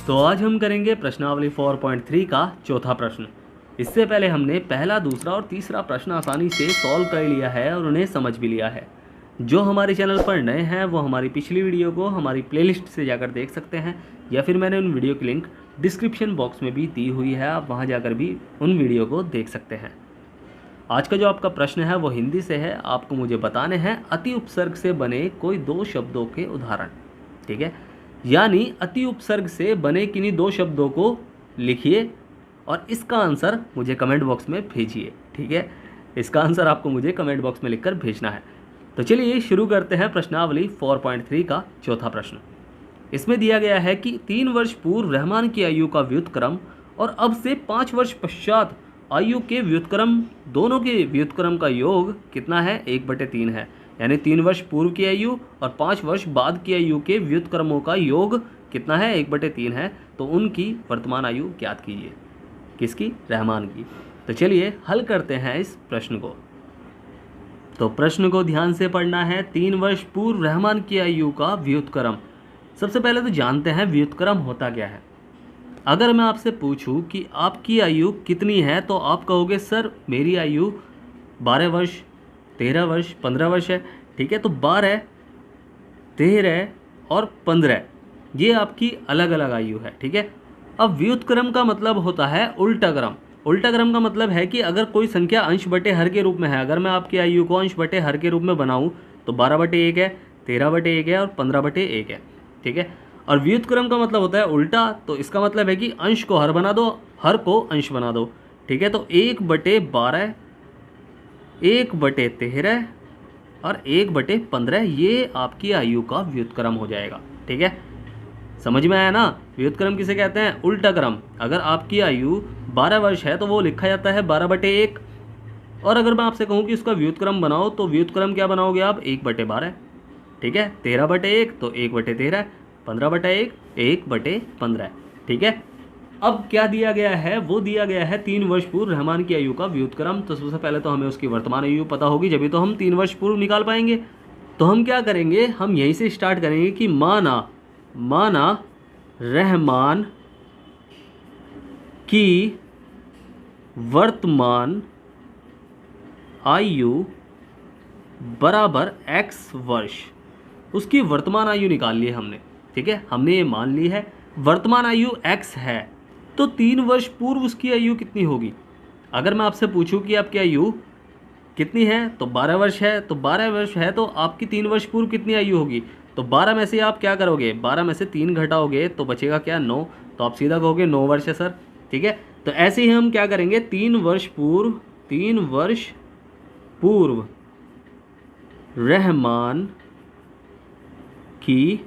तो आज हम करेंगे प्रश्नावली 4.3 का चौथा प्रश्न। इससे पहले हमने पहला, दूसरा और तीसरा प्रश्न आसानी से सॉल्व कर लिया है और उन्हें समझ भी लिया है। जो हमारे चैनल पर नए हैं वो हमारी पिछली वीडियो को हमारी प्लेलिस्ट से जाकर देख सकते हैं, या फिर मैंने उन वीडियो की लिंक डिस्क्रिप्शन बॉक्स में भी दी हुई है, आप वहाँ जाकर भी उन वीडियो को देख सकते हैं। आज का जो आपका प्रश्न है वो हिंदी से है। आपको मुझे बताने हैं अति उपसर्ग से बने कोई दो शब्दों के उदाहरण। ठीक है, यानी अति उपसर्ग से बने किन्हीं दो शब्दों को लिखिए और इसका आंसर मुझे कमेंट बॉक्स में भेजिए। ठीक है, इसका आंसर आपको मुझे कमेंट बॉक्स में लिखकर भेजना है। तो चलिए शुरू करते हैं प्रश्नावली 4.3 का चौथा प्रश्न। इसमें दिया गया है कि 3 वर्ष पूर्व रहमान की आयु का व्युत्क्रम और अब से 5 वर्ष पश्चात आयु के व्युत्क्रम, दोनों के व्युत्क्रम का योग कितना है? 1/3 है। यानी 3 वर्ष पूर्व की आयु और 5 वर्ष बाद की आयु के व्युत्क्रमों का योग कितना है? 1/3 है। तो उनकी वर्तमान आयु ज्ञात कीजिए। किसकी? रहमान की। तो चलिए हल करते हैं इस प्रश्न को। तो प्रश्न को ध्यान से पढ़ना है। 3 वर्ष पूर्व रहमान की आयु का व्युत्क्रम। सबसे पहले तो जानते हैं व्युत्क्रम होता क्या है। अगर मैं आपसे पूछूं कि आपकी आयु कितनी है तो आप कहोगे सर मेरी आयु 12 वर्ष, 13 वर्ष, 15 वर्ष है। ठीक है, तो 12, 13 और 15 ये आपकी अलग अलग आयु है। ठीक है, अब व्युत्क्रम का मतलब होता है उल्टा क्रम। उल्टा क्रम का मतलब है कि अगर कोई संख्या अंश बटे हर के रूप में है, अगर मैं आपकी आयु को अंश बटे हर के रूप में बनाऊं तो 12/1 है, 13/1 है और 15/1 है। ठीक है, और व्युत्क्रम का मतलब होता है उल्टा। तो इसका मतलब है कि अंश को हर बना दो, हर को अंश बना दो। ठीक है, तो 1/12, 1/13 और 1/15 ये आपकी आयु का व्युत्क्रम हो जाएगा। ठीक है, समझ में आया ना? व्युत्क्रम किसे कहते हैं? उल्टा क्रम। अगर आपकी आयु 12 वर्ष है तो वो लिखा जाता है 12/1। और अगर मैं आपसे कहूँ कि उसका व्युत्क्रम बनाओ तो व्युत्क्रम क्या बनाओगे आप? 1/12। ठीक है, 13/1 तो 1/13, 15/1 1/15। ठीक है, अब क्या दिया गया है? वो दिया गया है 3 वर्ष पूर्व रहमान की आयु का व्युत्क्रम। तो सबसे पहले तो हमें उसकी वर्तमान आयु पता होगी, जब तो हम 3 वर्ष पूर्व निकाल पाएंगे। तो हम क्या करेंगे? हम यहीं से स्टार्ट करेंगे कि माना रहमान की वर्तमान आयु बराबर x वर्ष। उसकी वर्तमान आयु निकाल ली हमने। ठीक है, हमने ये मान ली है वर्तमान आयु x है। तो 3 वर्ष पूर्व उसकी आयु कितनी होगी? अगर मैं आपसे पूछूं कि आपकी आयु कितनी है तो 12 वर्ष है। तो 12 वर्ष है तो आपकी 3 वर्ष पूर्व कितनी आयु होगी? तो 12 में से आप क्या करोगे? 12 में से 3 घटाओगे तो बचेगा क्या? 9। तो आप सीधा कहोगे 9 वर्ष है सर। ठीक है, तो ऐसे ही हम क्या करेंगे? 3 वर्ष पूर्व रहमान की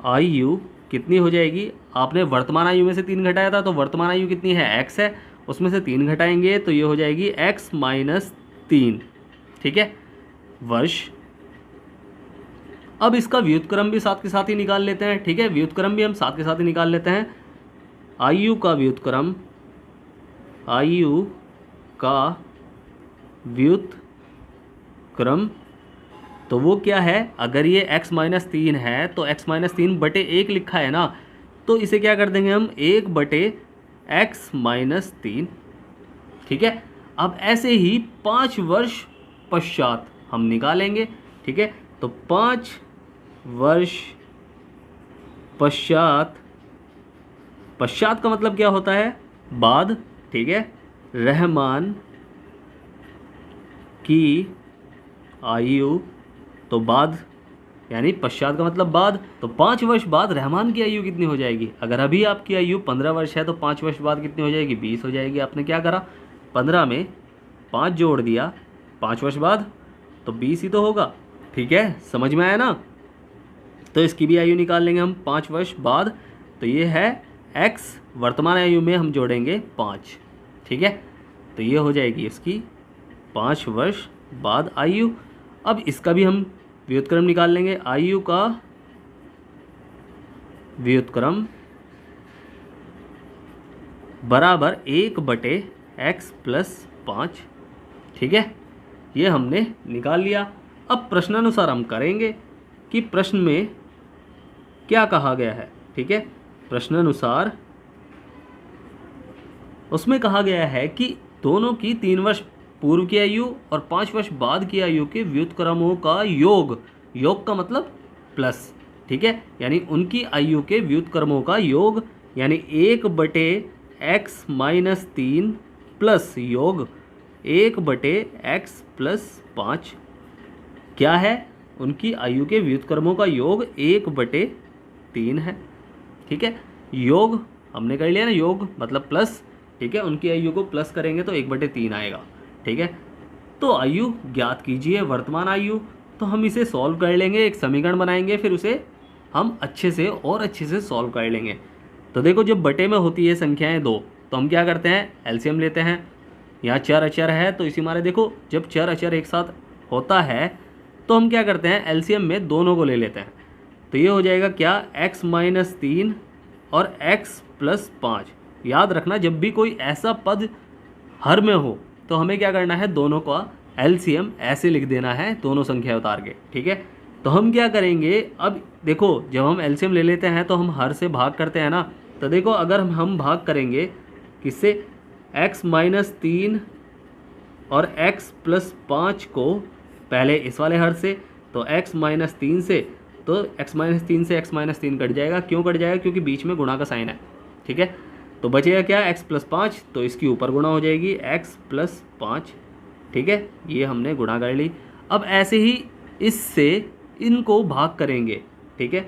आयु कितनी हो जाएगी? आपने वर्तमान आयु में से 3 घटाया था तो वर्तमान आयु कितनी है? x है, उसमें से 3 घटाएंगे तो ये हो जाएगी x - 3। ठीक है, वर्ष। अब इसका व्युत्क्रम भी साथ के साथ ही निकाल लेते हैं। ठीक है, व्युत्क्रम भी हम साथ के साथ ही निकाल लेते हैं। आयु का व्युत्क्रम तो वो क्या है? अगर ये x - 3 है तो x - 3/1 लिखा है ना, तो इसे क्या कर देंगे हम? 1/x - 3। ठीक है, अब ऐसे ही 5 वर्ष पश्चात हम निकालेंगे। ठीक है, तो 5 वर्ष पश्चात का मतलब क्या होता है? बाद। ठीक है, रहमान की आयु तो बाद, यानी पश्चात का मतलब बाद। तो 5 वर्ष बाद रहमान की आयु कितनी हो जाएगी? अगर अभी आपकी आयु 15 वर्ष है तो 5 वर्ष बाद कितनी हो जाएगी? 20 हो जाएगी। आपने क्या करा? 15 में 5 जोड़ दिया 5 वर्ष बाद, तो 20 ही तो होगा। ठीक है, समझ में आया ना? तो इसकी भी आयु निकाल लेंगे हम 5 वर्ष बाद। तो ये है x, वर्तमान आयु में हम जोड़ेंगे 5। ठीक है, तो ये हो जाएगी इसकी 5 वर्ष बाद आयु। अब इसका भी हम व्युत्क्रम निकाल लेंगे। आयु का व्युत्क्रम बराबर 1/x + 5। ठीक है, ये हमने निकाल लिया। अब प्रश्नानुसार हम करेंगे कि प्रश्न में क्या कहा गया है। ठीक है, प्रश्नानुसार उसमें कहा गया है कि दोनों की 3 वर्ष पूर्व की आयु और 5 वर्ष बाद की आयु के व्युत्क्रमों का योग, योग का मतलब प्लस, ठीक है, यानी उनकी आयु के व्युत्क्रमों का योग, यानी 1/x-3 प्लस योग 1/x+5 क्या है, उनकी आयु के व्युत्क्रमों का योग 1/3 है, ठीक है। योग हमने कर लिया ना, योग मतलब प्लस, ठीक है, उनकी आयु को प्लस करेंगे तो 1/3 आएगा, ठीक है। तो आयु ज्ञात कीजिए, वर्तमान आयु, तो हम इसे सॉल्व कर लेंगे, एक समीकरण बनाएंगे, फिर उसे हम अच्छे से सॉल्व कर लेंगे। तो देखो जब बटे में होती है संख्याएं 2 तो हम क्या करते हैं, एलसीएम लेते हैं। यहाँ चर अचर है तो इसी मारे देखो जब चर अचर एक साथ होता है तो हम क्या करते हैं, एलसीएम में दोनों को ले लेते हैं। तो ये हो जाएगा क्या, x-3 और x+5। याद रखना जब भी कोई ऐसा पद हर में हो तो हमें क्या करना है, दोनों का एलसीएम ऐसे लिख देना है, दोनों संख्या उतार के, ठीक है। तो हम क्या करेंगे, अब देखो जब हम एलसीएम ले लेते हैं तो हम हर से भाग करते हैं ना, तो देखो अगर हम भाग करेंगे किससे, x-3 और x+5 को पहले इस वाले हर से, तो x-3 से, तो x-3 से x-3 कट जाएगा, क्यों कट जाएगा, क्योंकि बीच में गुणा का साइन है, ठीक है। तो बचेगा क्या, x+5, तो इसकी ऊपर गुणा हो जाएगी x+5, ठीक है, ये हमने गुणा कर ली। अब ऐसे ही इससे इनको भाग करेंगे, ठीक है,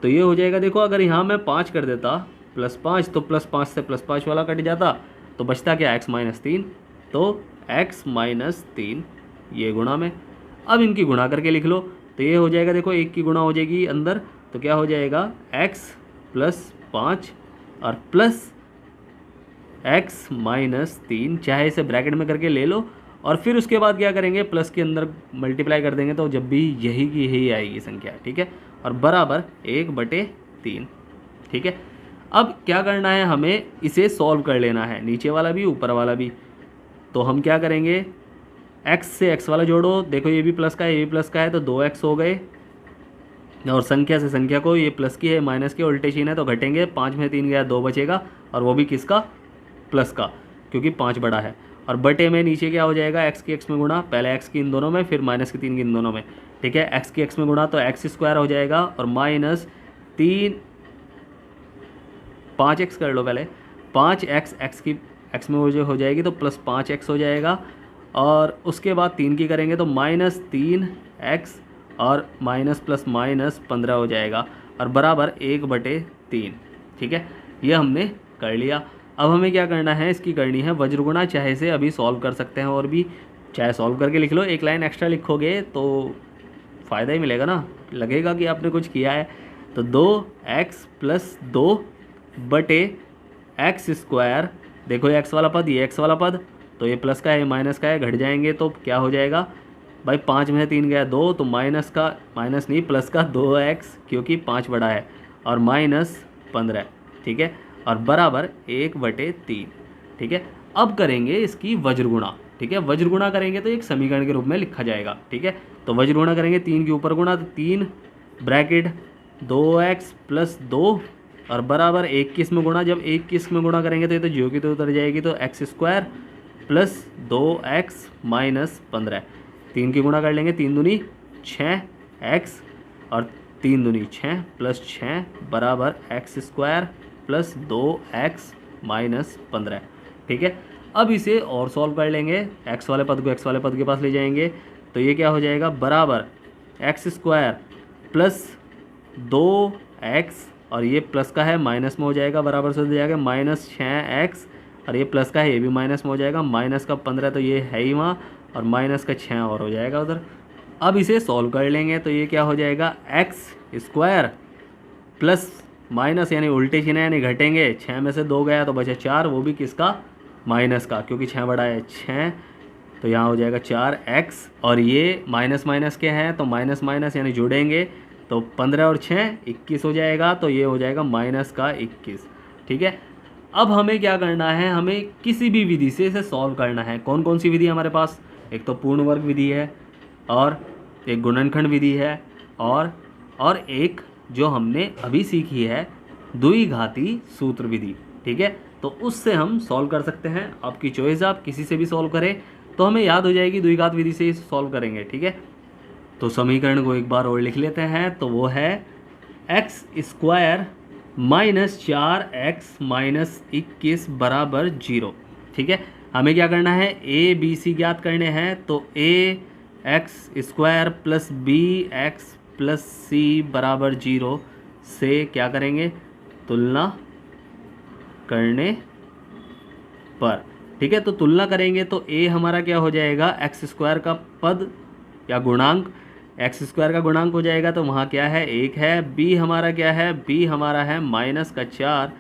तो ये हो जाएगा, देखो अगर यहाँ मैं 5 कर देता +5 तो +5 से +5 वाला कट जाता, तो बचता क्या, x-3, तो x-3 ये गुणा में। अब इनकी गुणा करके लिख लो, तो ये हो जाएगा, देखो एक की गुणा हो जाएगी अंदर, तो क्या हो जाएगा, x+5 और प्लस x-3, चाहे इसे ब्रैकेट में करके ले लो, और फिर उसके बाद क्या करेंगे, प्लस के अंदर मल्टीप्लाई कर देंगे, तो जब भी यही की यही आएगी संख्या, ठीक है, और बराबर 1/3, ठीक है। अब क्या करना है, हमें इसे सॉल्व कर लेना है, नीचे वाला भी ऊपर वाला भी। तो हम क्या करेंगे, x से x वाला जोड़ो, देखो ये भी प्लस का है, ये भी प्लस का है, तो 2x हो गए, और संख्या से संख्या को, ये प्लस की है माइनस की उल्टे चिन्ह है तो घटेंगे, 5 में 3 गया 2 बचेगा, और वो भी किसका, प्लस का, क्योंकि 5 बड़ा है। और बटे में नीचे क्या हो जाएगा, x की x में गुणा, पहले x की इन दोनों में, फिर -3 की इन दोनों में, ठीक है, x की x में गुणा तो x² हो जाएगा, और -3 5x कर लो पहले, 5x x की x में हो जाएगी तो +5x हो जाएगा, और उसके बाद 3 की करेंगे तो -3x और -+-15 हो जाएगा, और बराबर 1/3, ठीक है, ये हमने कर लिया। अब हमें क्या करना है, इसकी करनी है वज्रगुणा, चाहे से अभी सॉल्व कर सकते हैं, और भी चाहे सॉल्व करके लिख लो, एक लाइन एक्स्ट्रा लिखोगे तो फ़ायदा ही मिलेगा ना, लगेगा कि आपने कुछ किया है। तो 2x+2 बटे x², देखो ये x वाला पद, ये x वाला पद, तो ये प्लस का है, ये माइनस का है, घट जाएंगे तो क्या हो जाएगा भाई, 5 में 3 गया 2, तो माइनस नहीं प्लस का 2x, क्योंकि 5 बड़ा है, और -15, ठीक है, और बराबर 1/3, ठीक है। अब करेंगे इसकी वज्रगुणा, ठीक है, वज्रगुणा करेंगे तो एक समीकरण के रूप में लिखा जाएगा, ठीक है। तो वज्रगुणा करेंगे 3 के ऊपर गुणा, तो 3 ब्रैकेट 2x+2 और बराबर 1 की इसमें गुणा, जब 1 की इसमें गुणा करेंगे तो ये तो जीरो की तो उतर जाएगी, तो x² + 2x - 15, 3 की गुणा कर लेंगे, 3 दूनी 6x और 3 दूनी 6 + 6 बराबर x² + 2x - 15, ठीक है। अब इसे और सॉल्व कर लेंगे, x वाले पद को x वाले पद के पास ले जाएंगे, तो ये क्या हो जाएगा, बराबर x² + 2x, और ये प्लस का है माइनस में हो जाएगा, बराबर से हो जाएगा -6x, और ये प्लस का है, ये भी माइनस में हो जाएगा, -15 तो ये है ही वहाँ, और -6 और हो जाएगा उधर। अब इसे सॉल्व कर लेंगे, तो ये क्या हो जाएगा, x² प्लस माइनस यानी उल्टे चिन्ह यानी घटेंगे, 6 में से 2 गया तो बचा 4, वो भी किसका, माइनस का, क्योंकि 6 बड़ा है 6, तो यहाँ हो जाएगा 4x, और ये माइनस माइनस के हैं तो माइनस माइनस यानी जुड़ेंगे, तो 15 और 6 21 हो जाएगा, तो ये हो जाएगा -21, ठीक है। अब हमें क्या करना है, हमें किसी भी विधि से इसे सॉल्व करना है। कौन कौन सी विधि हमारे पास, एक तो पूर्ण वर्ग विधि है, और एक गुणनखंड विधि है, और एक जो हमने अभी सीखी है द्विघाती सूत्र विधि। ठीक है, तो उससे हम सॉल्व कर सकते हैं। आपकी चॉइस, आप किसी से भी सॉल्व करें तो हमें याद हो जाएगी, द्विघात विधि से ही सॉल्व करेंगे। ठीक है, तो समीकरण को एक बार और लिख लेते हैं। तो वो है x square minus 4x minus 21 बराबर 0। ठीक है, हमें क्या करना है, ए बी सी ज्ञात करने हैं। तो a x square plus b x plus c बराबर 0 से क्या करेंगे, तुलना करने पर। ठीक है, तो तुलना करेंगे तो ए हमारा क्या हो जाएगा, एक्स स्क्वायर का पद या गुणांक, एक्स स्क्वायर का गुणांक हो जाएगा, तो वहाँ क्या है, 1 है। बी हमारा क्या है, बी हमारा है माइनस का 4,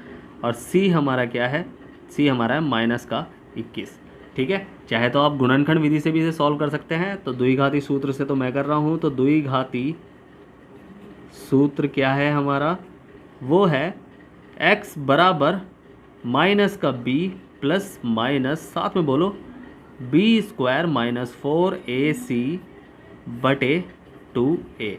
और सी हमारा क्या है, सी हमारा है माइनस का 21। ठीक है, चाहे तो आप गुणनखंड विधि से भी इसे सॉल्व कर सकते हैं। तो द्विघाती सूत्र से तो मैं कर रहा हूँ, तो द्विघाती सूत्र क्या है हमारा, वो है x बराबर माइनस का b प्लस माइनस, साथ में बोलो, बी स्क्वायर माइनस 4ac बटे 2a।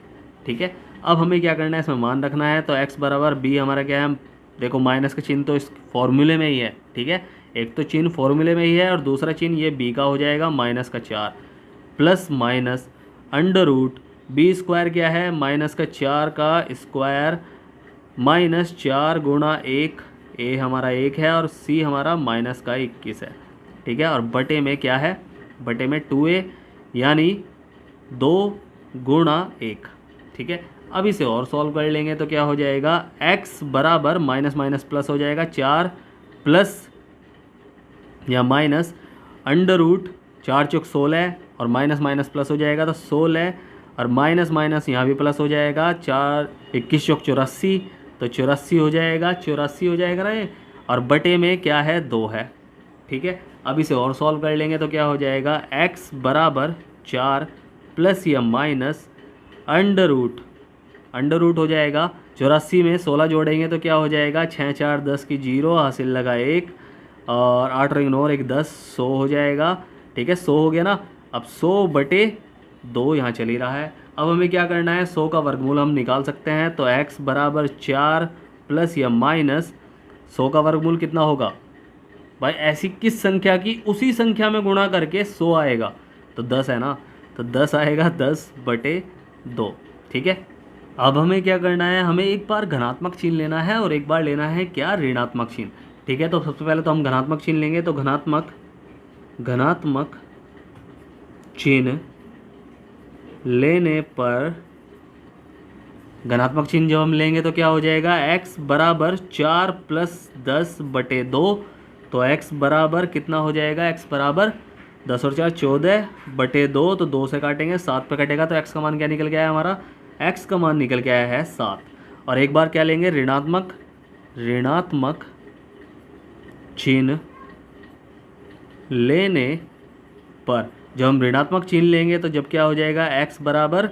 ठीक है, अब हमें क्या करना है, इसमें मान रखना है। तो x बराबर b हमारा क्या है, देखो माइनस का चिन्ह तो इस फॉर्मूले में ही है। ठीक है, एक तो चिन्ह फॉर्मूले में ही है और दूसरा चिन्ह ये b का हो जाएगा माइनस का 4 plus minus under root B square क्या है, माइनस का 4 का स्क्वायर माइनस 4 गुणा 1, ए हमारा 1 है और सी हमारा माइनस का 21 है। ठीक है, और बटे में क्या है, बटे में 2a यानी 2 गुणा 1। ठीक है, अब इसे और सॉल्व कर लेंगे तो क्या हो जाएगा, x बराबर माइनस माइनस प्लस हो जाएगा, 4 प्लस या माइनस अंडर रूट 4 चौक 16 और माइनस माइनस प्लस हो जाएगा, तो 16 और माइनस माइनस यहाँ भी प्लस हो जाएगा, 4 21 चौक 84, तो 84 हो जाएगा, 84 हो जाएगा ना, और बटे में क्या है, 2 है। ठीक है, अब इसे और सॉल्व कर लेंगे तो क्या हो जाएगा, x बराबर 4 प्लस या माइनस अंडर रूट हो जाएगा, 84 में 16 जोड़ेंगे तो क्या हो जाएगा, 6 4 10 की 0, हासिल लगा 1 और 8 और 9 1 10, 100 हो जाएगा। ठीक है, 100 हो गया ना। अब 100 बटे 2 यहाँ चल ही रहा है। अब हमें क्या करना है, 100 का वर्गमूल हम निकाल सकते हैं। तो x बराबर 4 प्लस या माइनस 100 का वर्गमूल कितना होगा भाई, ऐसी किस संख्या की उसी संख्या में गुणा करके 100 आएगा, तो 10 है ना, तो 10 आएगा, 10 बटे 2। ठीक है, अब हमें क्या करना है, हमें एक बार धनात्मक चिन्ह लेना है और एक बार लेना है क्या, ऋणात्मक चिन्ह। ठीक है, तो सबसे पहले तो हम धनात्मक चिन्ह लेंगे। तो धनात्मक चिन्ह लेने पर, धनात्मक चिन्ह जब हम लेंगे तो क्या हो जाएगा, x बराबर 4 प्लस 10 बटे 2। तो x बराबर कितना हो जाएगा, x बराबर 10 और 4 14 बटे 2, तो 2 से काटेंगे 7 पे कटेगा, तो x का मान क्या निकल के आया हमारा, x का मान निकल के आया है 7। और एक बार क्या लेंगे, ऋणात्मक चिन्ह लेने पर, जब हम ऋणात्मक चिन्ह लेंगे तो जब क्या हो जाएगा, x बराबर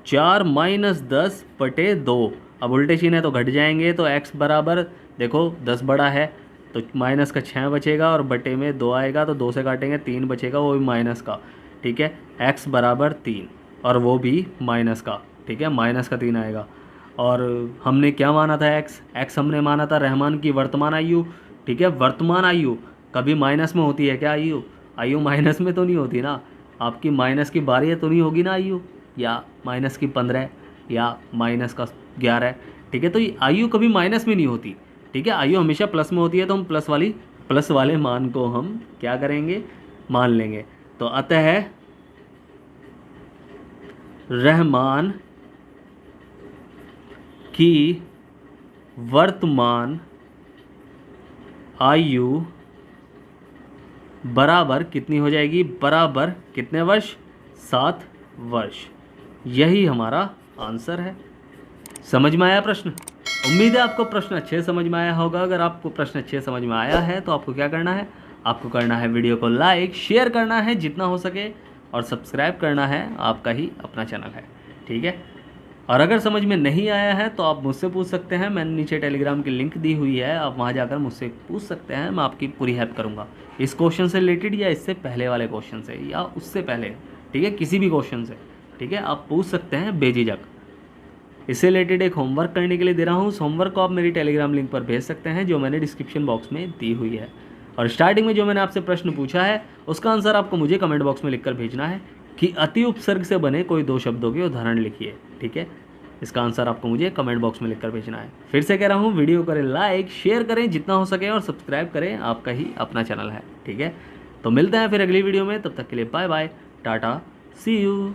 4 माइनस 10 बटे 2। अब उल्टे चिन्ह है तो घट जाएंगे, तो x बराबर, देखो 10 बड़ा है तो माइनस का 6 बचेगा और बटे में 2 आएगा, तो 2 से काटेंगे 3 बचेगा, वो भी माइनस का। ठीक है, x बराबर 3 और वो भी माइनस का। ठीक है, माइनस का 3 आएगा। और हमने क्या माना था, x हमने माना था रहमान की वर्तमान आयु। ठीक है, वर्तमान आयु कभी माइनस में होती है क्या, आयु माइनस में तो नहीं होती ना, आपकी माइनस की 12 तो नहीं होगी ना आयु, या माइनस की 15 या माइनस का 11। ठीक है, तो ये आयु कभी माइनस में नहीं होती। ठीक है, आयु हमेशा प्लस में होती है, तो हम प्लस वाले मान को हम क्या करेंगे, मान लेंगे। तो अतः रहमान की वर्तमान आयु बराबर कितनी हो जाएगी, बराबर कितने वर्ष, 7 वर्ष। यही हमारा आंसर है। समझ में आया प्रश्न? उम्मीद है आपको प्रश्न अच्छे समझ में आया होगा। अगर आपको प्रश्न अच्छे समझ में आया है तो आपको क्या करना है, आपको करना है वीडियो को लाइक शेयर करना है जितना हो सके, और सब्सक्राइब करना है, आपका ही अपना चैनल है। ठीक है, और अगर समझ में नहीं आया है तो आप मुझसे पूछ सकते हैं। मैंने नीचे टेलीग्राम की लिंक दी हुई है, आप वहाँ जाकर मुझसे पूछ सकते हैं, मैं आपकी पूरी हेल्प करूँगा इस क्वेश्चन से रिलेटेड या इससे पहले वाले क्वेश्चन से या उससे पहले। ठीक है, किसी भी क्वेश्चन से। ठीक है, आप पूछ सकते हैं बेझिझक। इससे रिलेटेड एक होमवर्क करने के लिए दे रहा हूँ। उस होमवर्क को आप मेरी टेलीग्राम लिंक पर भेज सकते हैं जो मैंने डिस्क्रिप्शन बॉक्स में दी हुई है। और स्टार्टिंग में जो मैंने आपसे प्रश्न पूछा है उसका आंसर आपको मुझे कमेंट बॉक्स में लिखकर भेजना है कि अति उपसर्ग से बने कोई 2 शब्दों के उदाहरण लिखिए। ठीक है, इसका आंसर आपको मुझे कमेंट बॉक्स में लिखकर भेजना है। फिर से कह रहा हूँ, वीडियो करें लाइक, शेयर करें जितना हो सके और सब्सक्राइब करें, आपका ही अपना चैनल है। ठीक है, तो मिलते हैं फिर अगली वीडियो में, तब तक के लिए bye bye, tata, see you.